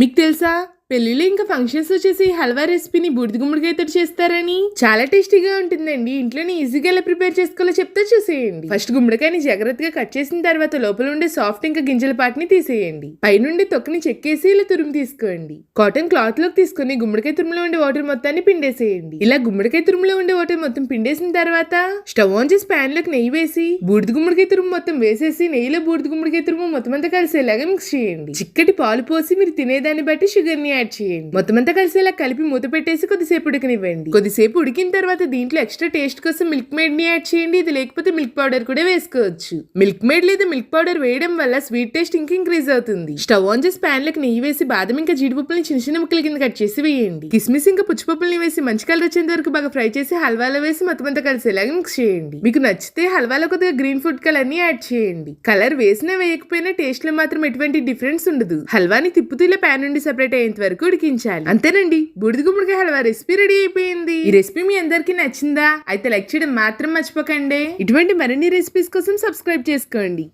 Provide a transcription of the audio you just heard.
మీకు తెలుసా పెళ్లిలో ఇంకా ఫంక్షన్స్ వచ్చేసి హల్వా రెసిపీని బూడిద గుమ్మడికాయతో చేస్తారని చాలా టేస్టీగా ఉంటుందండి. ఇంట్లోనే ఈజీగా ఎలా ప్రిపేర్ చేసుకోవాలో చెప్తే చూసేయండి. ఫస్ట్ గుమ్మడికాయని జాగ్రత్తగా కట్ చేసిన తర్వాత లోపల ఉండే సాఫ్ట్ ఇంకా గింజల పాటిని తీసేయండి. పైనుండి తొక్కని చెక్కేసి ఇలా తురుము తీసుకోండి. కాటన్ క్లాత్ లోకి తీసుకుని గుమ్మడికాయ తురుములో ఉండే వాటర్ మొత్తాన్ని పిండేసేయండి. ఇలా గుమ్మడికాయ తురుములో ఉండే వాటర్ మొత్తం పిండేసిన తర్వాత స్టవ్ ఆన్ చేసి ప్యాన్ లోకి నెయ్యి వేసి బూడిద గుమ్మడికాయ తురుము మొత్తం వేసేసి నెయ్యిలో బూడిద గుమ్మడికాయ తురుము మొత్తం అంతా కలిసేలాగా మిక్స్ చేయండి. చిక్కటి పాలు పోసి మీరు తినేదాన్ని బట్టి షుగర్ ని యాడ్ చేయండి. మొత్తం అంతా కలిసేలా కలిపి మూత పెట్టేసి కొద్దిసేపు ఉడకనివ్వండి. కొద్దిసేపు ఉడికిన తర్వాత దీంట్లో ఎక్స్ట్రా టేస్ట్ కోసం మిల్క్ మేడ్ ని యాడ్ చేయండి. ఇది లేకపోతే మిల్క్ పౌడర్ కూడా వేసుకోవచ్చు. మిల్క్ మేడ్ లేదా మిల్క్ పౌడర్ వేయడం వల్ల స్వీట్ టేస్ట్ ఇంకా ఇంక్రీజ్ అవుతుంది. స్టవ్ ఆన్ చేసి ప్యాన్ లోకి నెయ్యి వేసి బాదం ఇంకా జీడిపప్పుల్ని చిన్న చిన్న ముక్కల కింద కట్ చేసి వేయండి. కిస్మిస్ ఇంకా పుచ్చిపప్పుల్ని వేసి మంచి కలర్ వచ్చేంత వరకు బాగా ఫ్రై చేసి హల్వాలో వేసి మొత్తం అంతా కలిసేలాగా మిక్స్ చేయండి. మీకు నచ్చితే హల్వాలో కొద్దిగా గ్రీన్ ఫుడ్ కలర్ ని యాడ్ చేయండి. కలర్ వేసినా వేయకపోయినా టేస్ట్ లో మాత్రం ఎటువంటి డిఫరెన్స్ ఉండదు. హల్వాని తిప్పుతూ ఇలా ప్యాన్ నుండి సెపరేట్ అయ్యేంత వరకు ఉడికించాలి. అంతేనండి, బూడిద గుమ్మడికాయ హల్వా రెసిపీ రెడీ అయిపోయింది. ఈ రెసిపీ మీ అందరికి నచ్చిందా? అయితే లైక్ చేయడం మాత్రం మర్చిపోకండి. ఇటువంటి మరిన్ని రెసిపీస్ కోసం సబ్స్క్రైబ్ చేసుకోండి.